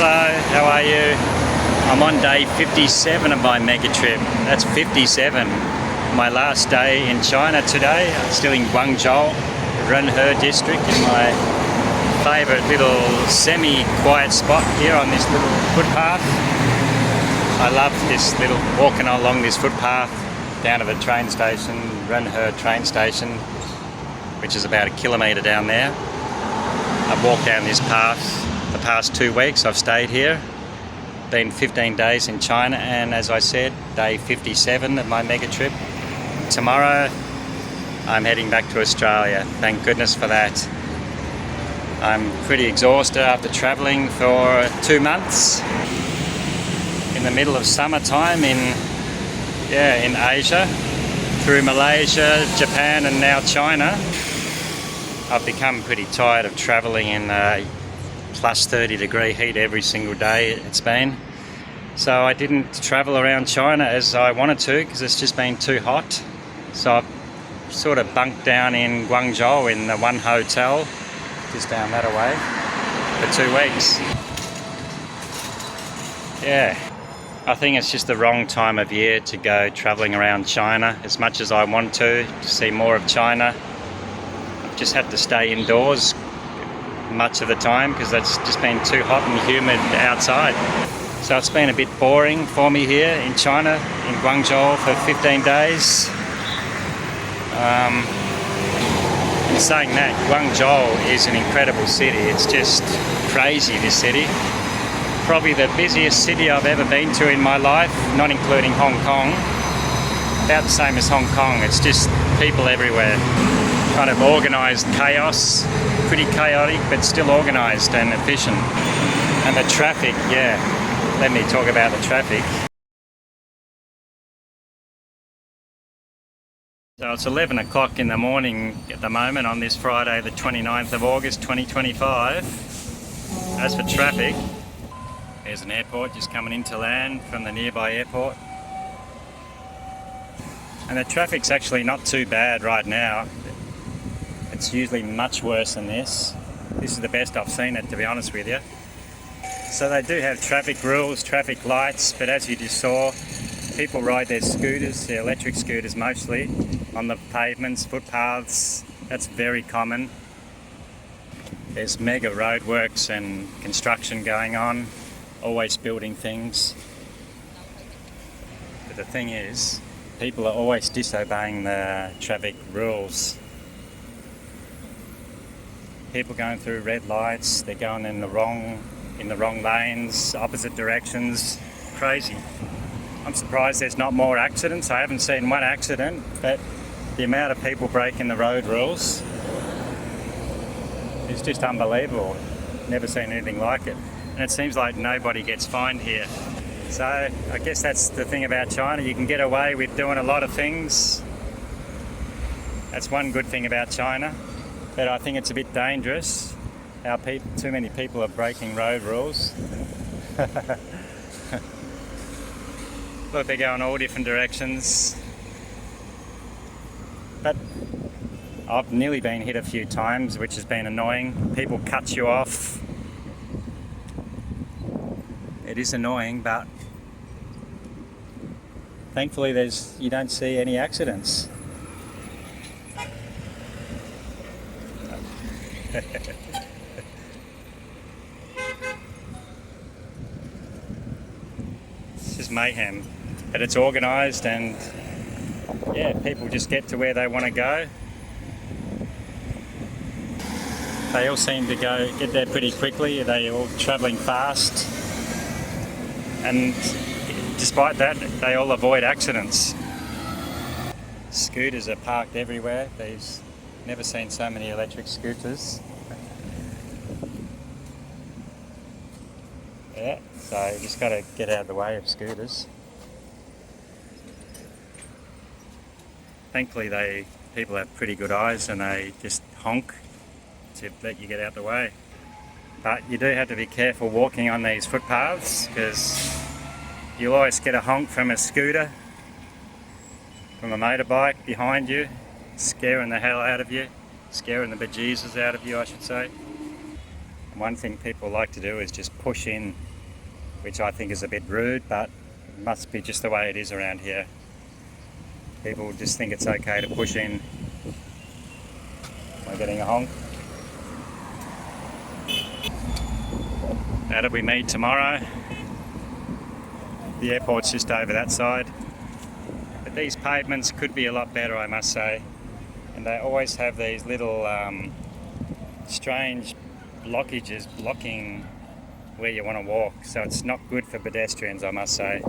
Hello, how are you? I'm on day 57 of my Megatrip. That's 57. My last day in China today. I'm still in Guangzhou, Renhe district, in my favourite little semi-quiet spot here on this little footpath. I love this little walking along this footpath down to the train station, Renhe train station, which is about 1 kilometre down there. I've walked down this path the past 2 weeks. I've stayed here. Been 15 days in China, and as I said, day 57 of my mega trip. Tomorrow I'm heading back to Australia. Thank goodness for that. I'm pretty exhausted after travelling for 2 months in the middle of summertime in Asia, through Malaysia, Japan and now China. I've become pretty tired of travelling in plus 30-degree heat every single day it's been. So I didn't travel around China as I wanted to because it's just been too hot. So I've sort of bunked down in Guangzhou in the one hotel just down that away for 2 weeks. Yeah, I think it's just the wrong time of year to go travelling around China as much as I want to see more of China. I've just had to stay indoors much of the time because it's just been too hot and humid outside. So it's been a bit boring for me here in China, in Guangzhou for 15 days. In saying that, Guangzhou is an incredible city. It's just crazy, this city. Probably the busiest city I've ever been to in my life, not including Hong Kong. About the same as Hong Kong. It's just people everywhere. Kind of organised chaos, pretty chaotic but still organised and efficient. And the traffic, yeah, let me talk about the traffic. So it's 11 o'clock in the morning at the moment on this Friday the 29th of August 2025. As for traffic, there's an airport just coming into land from the nearby airport. And the traffic's actually not too bad right now. It's usually much worse than this. This is the best I've seen it, to be honest with you. So they do have traffic rules, traffic lights, but as you just saw, people ride their scooters, their electric scooters mostly, on the pavements, footpaths. That's very common. There's mega roadworks and construction going on, always building things. But the thing is, people are always disobeying the traffic rules. People going through red lights, they're going in the wrong lanes, opposite directions. Crazy. I'm surprised there's not more accidents. I haven't seen one accident, but the amount of people breaking the road rules is just unbelievable. Never seen anything like it. And it seems like nobody gets fined here. So I guess that's the thing about China. You can get away with doing a lot of things. That's one good thing about China. But I think it's a bit dangerous how too many people are breaking road rules. Look, they're going all different directions. But I've nearly been hit a few times, which has been annoying. People cut you off. It is annoying, but thankfully you don't see any accidents. It's just mayhem, but it's organised, and yeah, people just get to where they want to go. They all seem to get there pretty quickly. They're all travelling fast, and despite that, they all avoid accidents. Scooters are parked everywhere. There's never seen so many electric scooters. Yeah, so you just got to get out of the way of scooters. Thankfully people have pretty good eyes and they just honk to let you get out the way. But you do have to be careful walking on these footpaths because you'll always get a honk from a scooter, from a motorbike behind you, scaring the hell out of you, scaring the bejesus out of you, I should say. One thing people like to do is just push in, which I think is a bit rude, but it must be just the way it is around here. People just think it's okay to push in. Am I getting a honk? How did we meet tomorrow? The airport's just over that side. But these pavements could be a lot better, I must say. And they always have these little strange blockages blocking where you want to walk. So it's not good for pedestrians, I must say.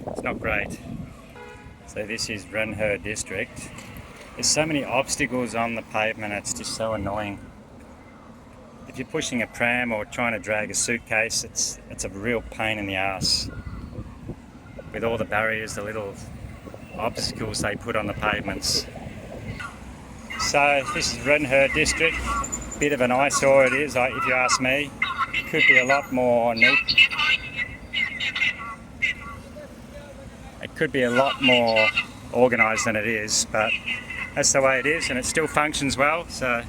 It's not great. So this is Renhe district. There's so many obstacles on the pavement, it's just so annoying. If you're pushing a pram or trying to drag a suitcase, it's a real pain in the ass. With all the barriers, the little obstacles they put on the pavements. So this is Renhe district. Bit of an eyesore it is, if you ask me. Could be a lot more neat. It could be a lot more organised than it is, but that's the way it is, and it still functions well. So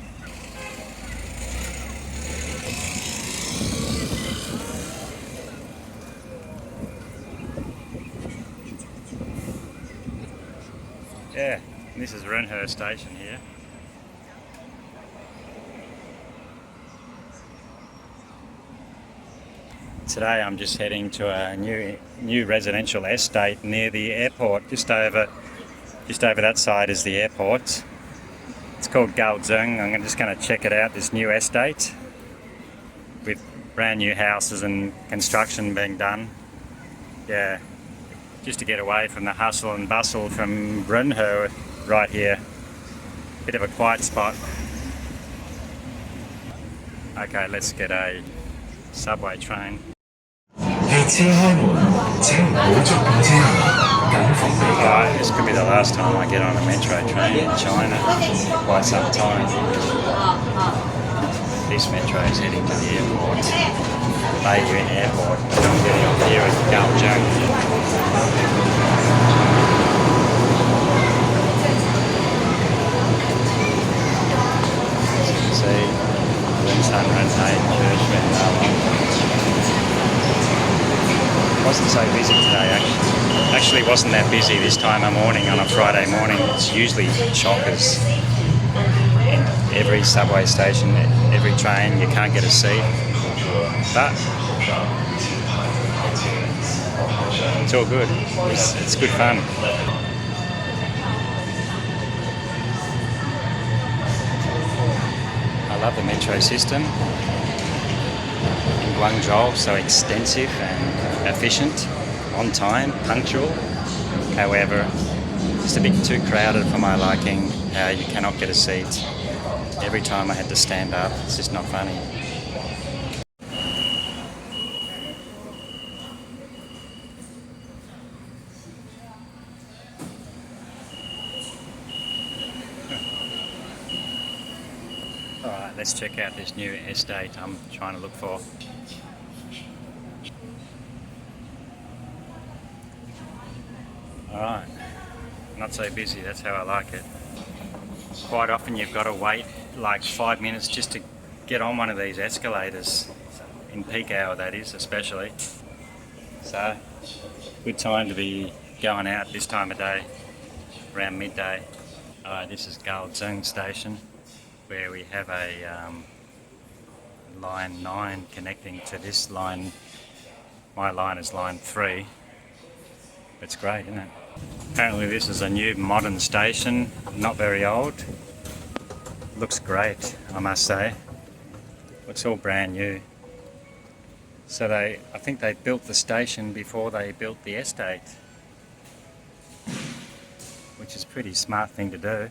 yeah, this is Renhe station here. Today I'm just heading to a new residential estate near the airport. Just over that side is the airport. It's called Zeng. I'm just going to check it out, this new estate with brand new houses and construction being done. Yeah, just to get away from the hustle and bustle from Renhe right here. Bit of a quiet spot. Okay, let's get a subway train. This could be the last time I get on a metro train in China for quite some time. This metro is heading to the airport, Beiyuan Airport, and I'm getting off here at Guangzhou. As you can see, wasn't so busy today actually wasn't that busy this time of morning on a Friday morning. It's usually chockers in every subway station, every train. You can't get a seat, but it's all good. It's good fun. I love the metro system in Guangzhou, so extensive and efficient, on time, punctual. However, just a bit too crowded for my liking. You cannot get a seat. Every time I had to stand up, it's just not funny. Alright, let's check out this new estate I'm trying to look for. Alright, not so busy, that's how I like it. Quite often you've got to wait like 5 minutes just to get on one of these escalators, in peak hour that is especially. So, good time to be going out this time of day, around midday. Alright, this is Karl-going-solo station, where we have a line 9 connecting to this line. My line is line 3. It's great, isn't it? Apparently this is a new modern station, not very old. Looks great, I must say. Looks all brand new. So I think they built the station before they built the estate, which is a pretty smart thing to do.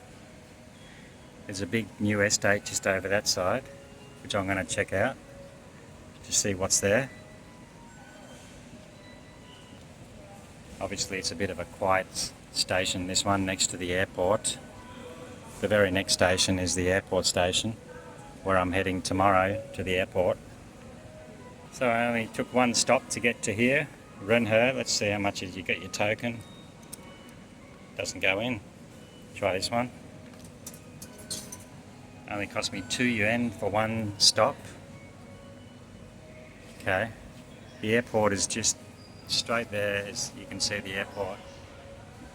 There's a big new estate just over that side, which I'm going to check out to see what's there. Obviously it's a bit of a quiet station, this one, next to the airport. The very next station is the airport station, where I'm heading tomorrow to the airport. So I only took one stop to get to here, Renhe. Let's see how much you get your token. Doesn't go in. Try this one. Only cost me 2 yuan for one stop. Okay. The airport is just straight there, as you can see the airport.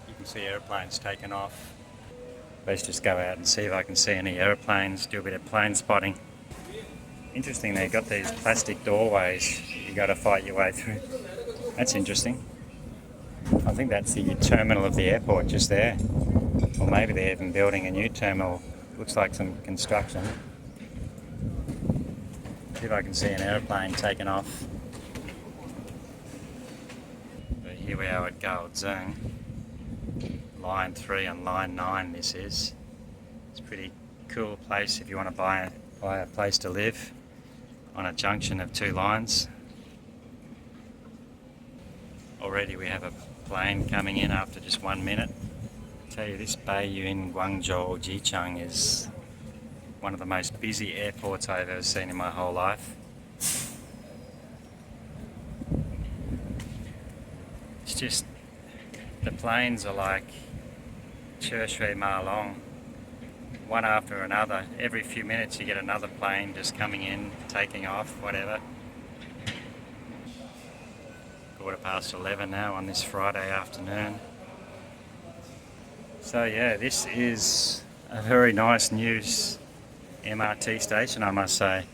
You can see airplanes taking off. Let's just go out and see if I can see any airplanes, do a bit of plane spotting. Interesting, they've got these plastic doorways you got to fight your way through. That's interesting. I think that's the terminal of the airport just there. Or maybe they're even building a new terminal. Looks like some construction. See if I can see an airplane taking off. But here we are at Guangzhou. Line 3 and Line 9 this is. It's a pretty cool place if you want to buy a place to live on a junction of two lines. Already we have a plane coming in after just 1 minute. I tell you, this Beiyun Guangzhou Jicheng is one of the most busy airports I've ever seen in my whole life. It's just, the planes are like Shui Ma Long, one after another. Every few minutes you get another plane just coming in, taking off, whatever. 11:15 now on this Friday afternoon. So yeah, this is a very nice new MRT station, I must say.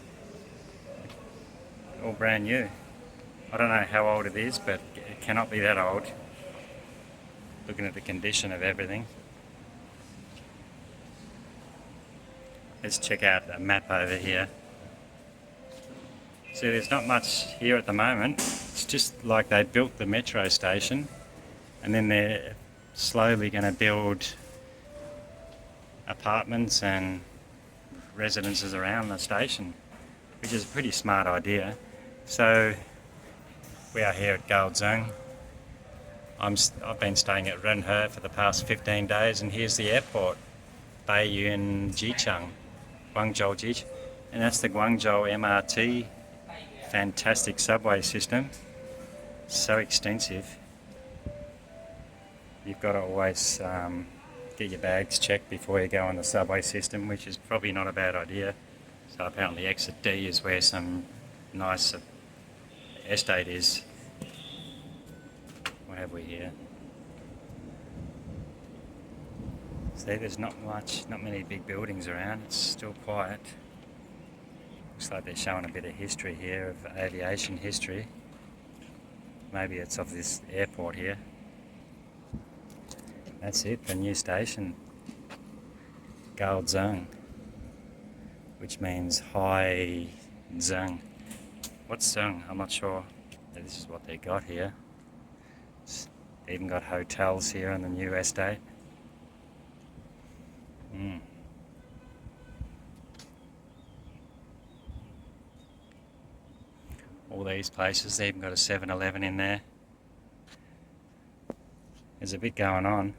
All brand new. I don't know how old it is, but it cannot be that old. Looking at the condition of everything. Let's check out a map over here. See, there's not much here at the moment. It's just like they built the metro station and then they're slowly going to build apartments and residences around the station, which is a pretty smart idea. So we are here at Karl-going-solo. I've been staying at Renhe for the past 15 days, and here's the airport, Beiyun Jicheng, Guangzhou Jicheng, and that's the Guangzhou MRT. Fantastic subway system, so extensive. You've got to always get your bags checked before you go on the subway system, which is probably not a bad idea. So apparently exit D is where some nice estate is. What have we here? See, there's not many big buildings around. It's still quiet. Looks like they're showing a bit of history here, of aviation history. Maybe it's of this airport here. That's it, the new station. Karl-going, which means high Zeng. What's Zeng? I'm not sure. This is what they got here. They even got hotels here in the new estate. All these places, they even got a 7-Eleven in there. There's a bit going on.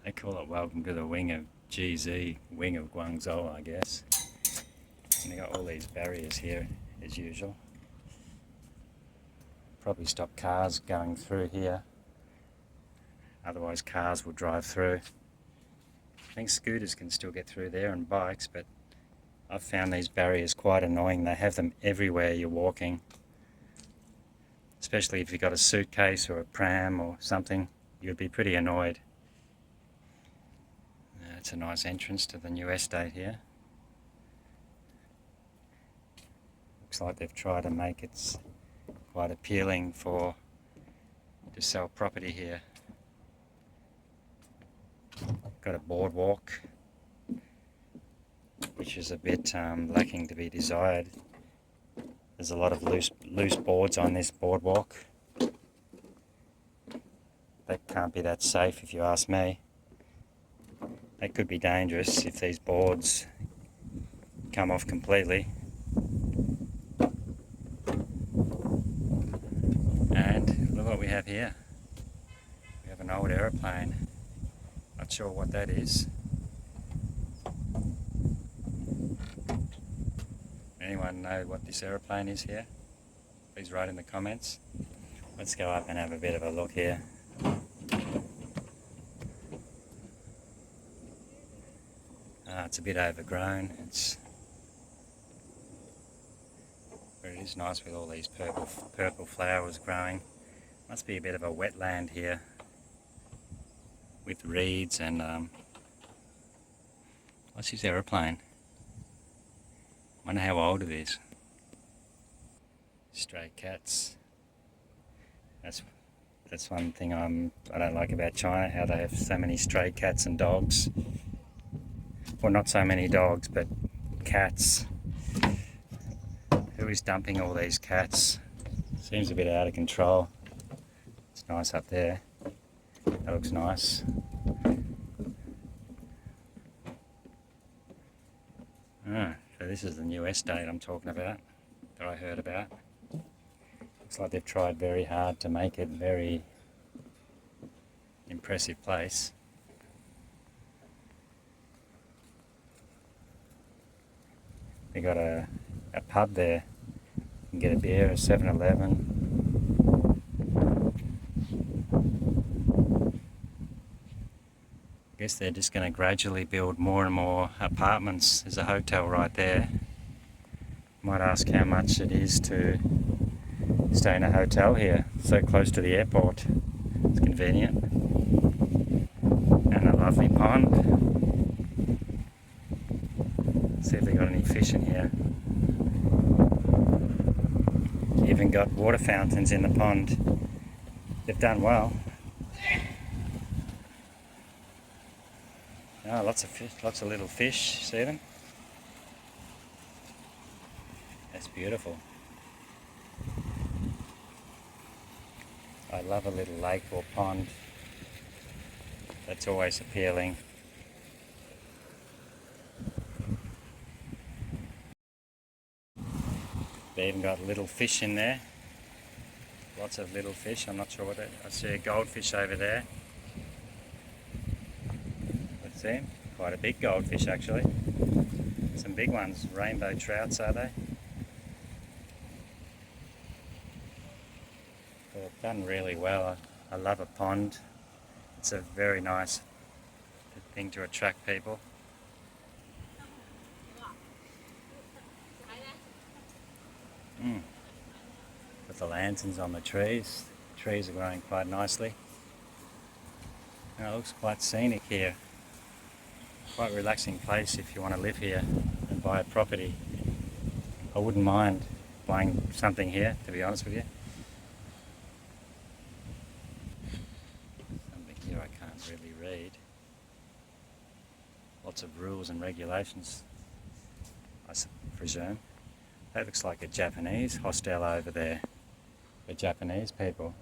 They call it welcome to the wing of GZ, wing of Guangzhou, I guess. And they got all these barriers here, as usual. Probably stop cars going through here. Otherwise cars will drive through. I think scooters can still get through there and bikes, but I've found these barriers quite annoying. They have them everywhere you're walking. Especially if you've got a suitcase or a pram or something, you'd be pretty annoyed. It's a nice entrance to the new estate here. Looks like they've tried to make it quite appealing to sell property here. Got a boardwalk, which is a bit lacking to be desired. There's a lot of loose boards on this boardwalk. That can't be that safe if you ask me. That could be dangerous if these boards come off completely. And look what we have here. We have an old aeroplane. Not sure what that is. Anyone know what this aeroplane is here? Please write in the comments. Let's go up and have a bit of a look here. it's a bit overgrown. But it is nice with all these purple flowers growing. Must be a bit of a wetland here with reeds and what's this aeroplane? Wonder how old it is. Stray cats. That's one thing I don't like about China, how they have so many stray cats and dogs. Well, not so many dogs, but cats. Who is dumping all these cats? Seems a bit out of control. It's nice up there. That looks nice. So this is the new estate I'm talking about, that I heard about. Looks like they've tried very hard to make it a very impressive place. They got a pub there. You can get a beer at 7-Eleven. I guess they're just going to gradually build more and more apartments. There's a hotel right there. Might ask how much it is to stay in a hotel here, so close to the airport. It's convenient. And a lovely pond. See if they got any fish in here. Even got water fountains in the pond. They've done well. Oh, lots of fish, lots of little fish. See them? That's beautiful. I love a little lake or pond. That's always appealing. They even got little fish in there. Lots of little fish. I'm not sure what that. I see a goldfish over there. Let's see. Quite a big goldfish actually. Some big ones. Rainbow trouts, are they? They've done really well. I love a pond. It's a very nice thing to attract people. With the lanterns on the trees. The trees are growing quite nicely. Now it looks quite scenic here. Quite a relaxing place if you want to live here and buy a property. I wouldn't mind buying something here, to be honest with you. Something here I can't really read. Lots of rules and regulations, I presume. That looks like a Japanese hostel over there. The Japanese people.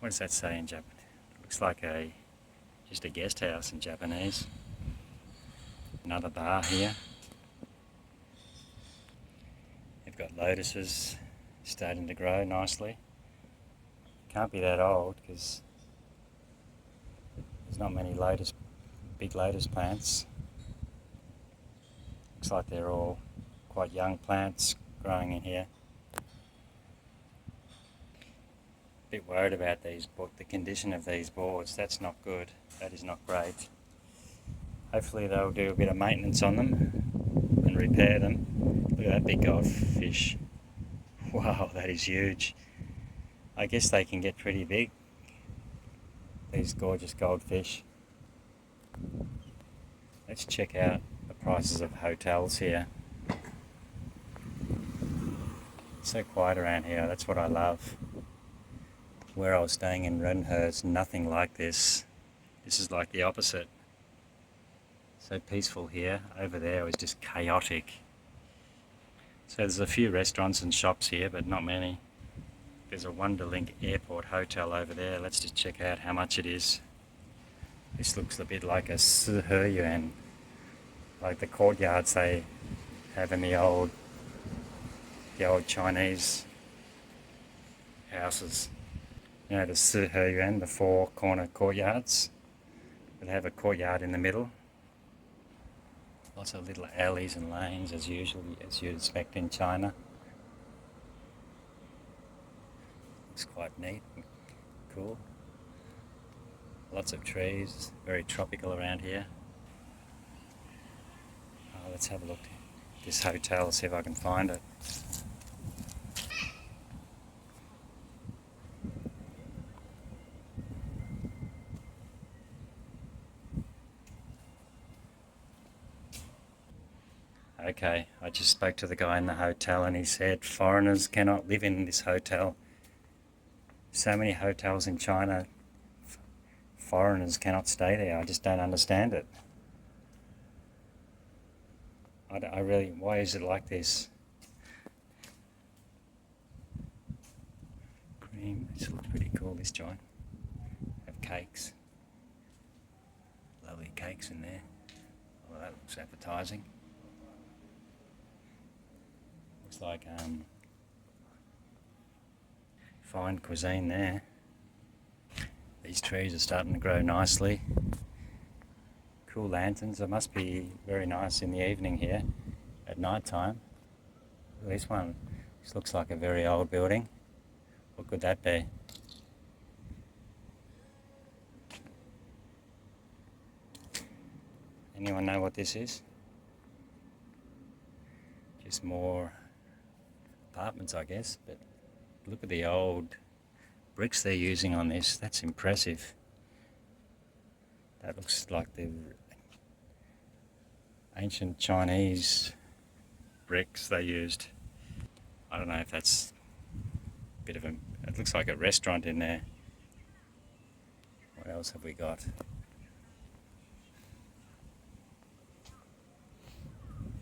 What does that say in Japanese? Looks like just a guest house in Japanese. Another bar here. You've got lotuses starting to grow nicely. Can't be that old because there's not many big lotus plants. Looks like they're all quite young plants growing in here. Bit worried about the condition of these boards. That's not good. That is not great. Hopefully they'll do a bit of maintenance on them and repair them. Look at that big goldfish. Wow, that is huge. I guess they can get pretty big, these gorgeous goldfish. Let's check out the prices of hotels here. It's so quiet around here. That's what I love. Where I was staying in Renhe, nothing like this. This is like the opposite. So peaceful here. Over there it was just chaotic. So there's a few restaurants and shops here, but not many. There's a Wonderlink Airport Hotel over there. Let's just check out how much it is. This looks a bit like a Siheyuan, like the courtyards they have in the old Chinese houses. You know, the Siheyuan, the four corner courtyards. They have a courtyard in the middle. Lots of little alleys and lanes as usual, as you'd expect in China. Looks quite neat and cool. Lots of trees, very tropical around here. Oh, let's have a look at this hotel, see if I can find it. Okay, I just spoke to the guy in the hotel and he said foreigners cannot live in this hotel. So many hotels in China, foreigners cannot stay there. I just don't understand it. I really, why is it like this? Cream, this looks pretty cool, this joint. Have cakes. Lovely cakes in there. Well, that looks appetizing. Looks like fine cuisine there. These trees are starting to grow nicely. Cool lanterns. It must be very nice in the evening here at night time. This one, this looks like a very old building. What could that be? Anyone know what this is? Just more apartments, I guess, but look at the old bricks they're using on this. That's impressive. That looks like the ancient Chinese bricks they used. I don't know if that's a bit of a... It looks like a restaurant in there. What else have we got?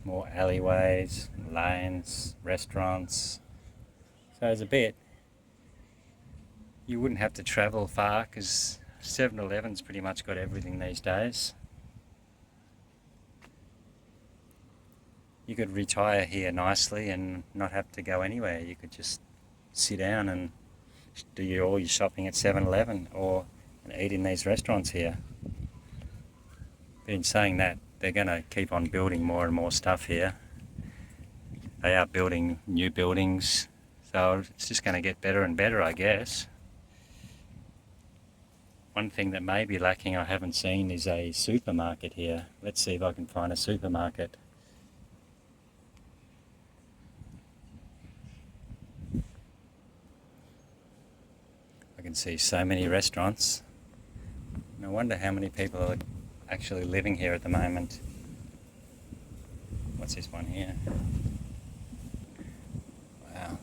More alleyways, lanes, restaurants. So there's a bit. You wouldn't have to travel far because 7-Eleven's pretty much got everything these days. You could retire here nicely and not have to go anywhere. You could just sit down and do all your shopping at 7-Eleven or eat in these restaurants here. But in saying that, they're going to keep on building more and more stuff here. They are building new buildings, so it's just going to get better and better, I guess. One thing that may be lacking I haven't seen is a supermarket here. Let's see if I can find a supermarket. I can see so many restaurants. I wonder how many people are actually living here at the moment. What's this one here? Wow,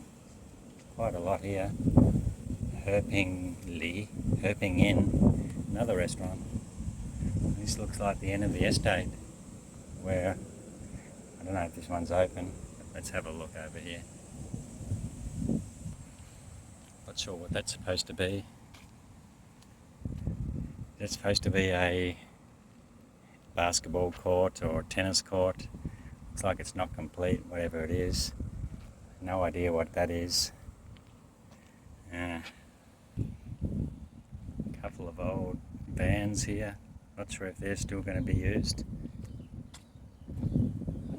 quite a lot here. Herping Inn, another restaurant. This looks like the end of the estate where, I don't know if this one's open, but let's have a look over here. Not sure what that's supposed to be. That's supposed to be a basketball court or tennis court. Looks like it's not complete, whatever it is. No idea what that is. Couple of old vans here. Not sure if they're still going to be used.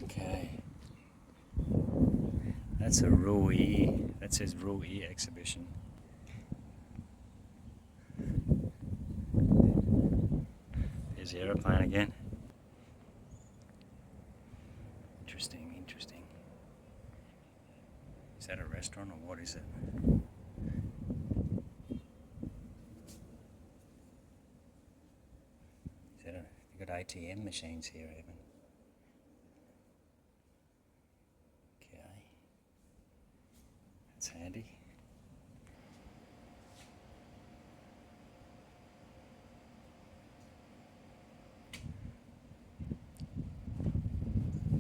Okay. That's a Rui. That says Rui exhibition. There's the aeroplane again. Interesting, interesting. Is that a restaurant or what is it? You've got ATM machines here even. Okay. That's handy.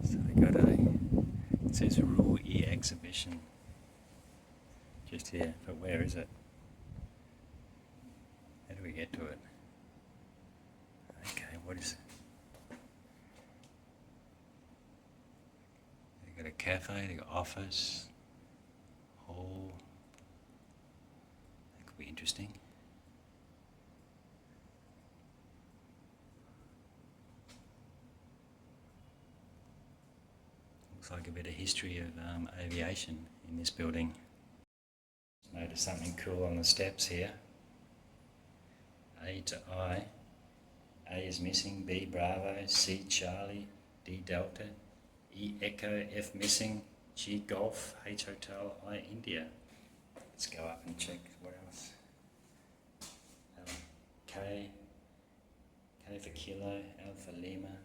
So they got it says Rui exhibition just here, but where is it? How do we get to it? Okay, what is it? They got a cafe, they got office, hall. That could be interesting. Looks like a bit of history of aviation in this building. Notice something cool on the steps here. A to I. A is missing, B Bravo, C Charlie, D Delta, E Echo, F missing, G Golf, H Hotel, I India. Let's go up and check what else. K for Kilo, L for Lima,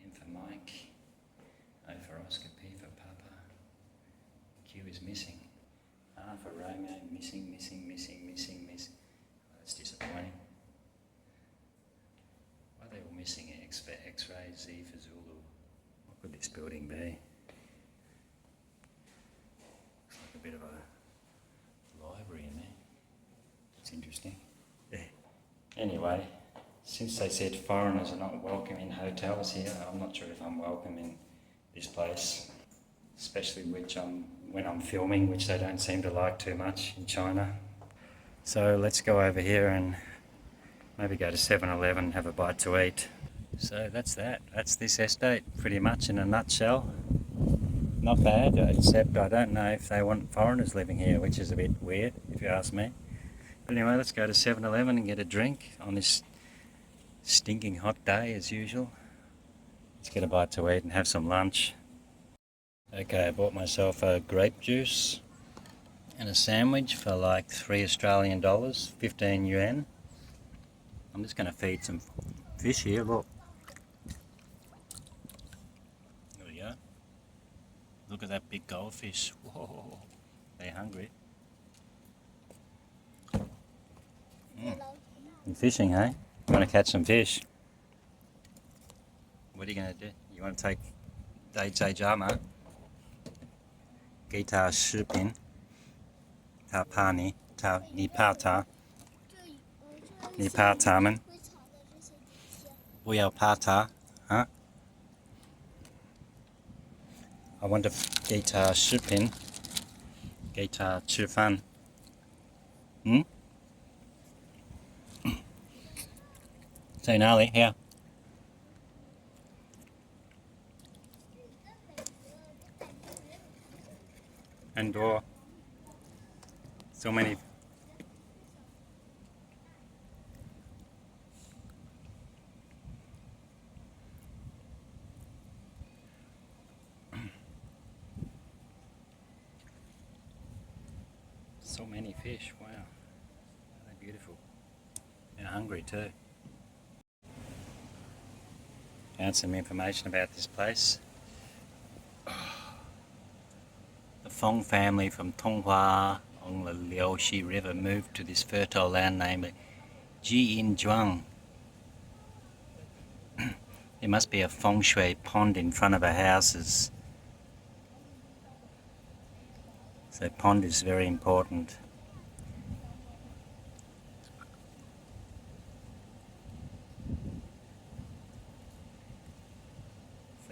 M for Mike, O for Oscar, P for Papa, Q is missing, R for Romeo, missing. That's disappointing. Why are they all missing? X for X-ray, Z for Zulu. What could this building be? Looks like a bit of a library in there. That's interesting. Yeah. Anyway, since they said foreigners are not welcome in hotels here, I'm not sure if I'm welcome in this place, especially when I'm filming, which they don't seem to like too much in China. So let's go over here and maybe go to 7-Eleven, have a bite to eat. So that's that. That's this estate pretty much in a nutshell. Not bad, except I don't know if they want foreigners living here, which is a bit weird if you ask me. But anyway, let's go to 7-Eleven and get a drink on this stinking hot day as usual. Let's get a bite to eat and have some lunch. Okay, I bought myself a grape juice and a sandwich for like $3 Australian, 15 yuan. I'm just going to feed some fish here, look. There we go. Look at that big goldfish. Whoa, they're hungry. You're fishing, hey? You want to catch some fish? What are you going to do? You want to take Dai Jama? Gita Shipin. Ta Pani. Ta Nipata. Nipataman. Buyao Pata. Huh? I want to Gita Shipin. Gita Chufan. Hmm? Say gnarly, here. And door. So many. So many fish, wow. They're beautiful. They're hungry too. Found some information about this place. The Fong family from Tonghua on the Liaoxi River moved to this fertile land named Jiinzhuang. There must be a feng shui pond in front of our houses. So pond is very important.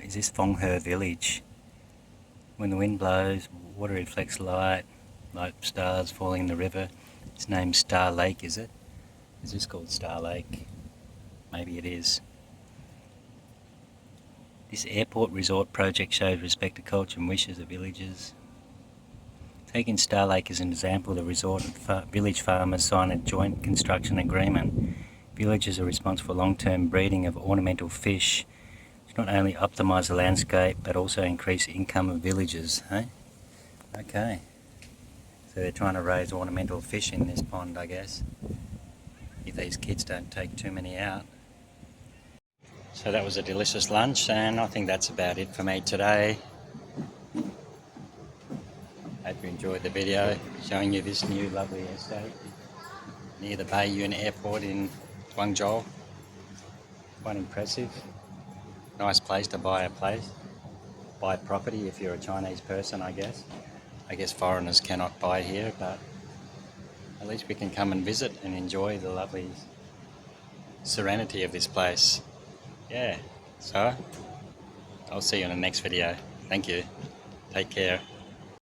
Is this Feng He village? When the wind blows, water reflects light, like stars falling in the river. It's named Star Lake, is it? Is this called Star Lake? Maybe it is. This airport resort project shows respect to culture and wishes of villagers. Taking Star Lake as an example, the resort and village farmers sign a joint construction agreement. Villagers are responsible for long-term breeding of ornamental fish, which not only optimise the landscape but also increase income of villagers. Hey? Okay. So they're trying to raise ornamental fish in this pond, I guess, if these kids don't take too many out. So that was a delicious lunch, and I think that's about it for me today. Hope you enjoyed the video showing you this new lovely estate near the Baiyun Airport in Guangzhou. Quite impressive. Nice place to buy property if you're a Chinese person, I guess. I guess foreigners cannot buy here, but at least we can come and visit and enjoy the lovely serenity of this place. Yeah, so I'll see you in the next video. Thank you. Take care.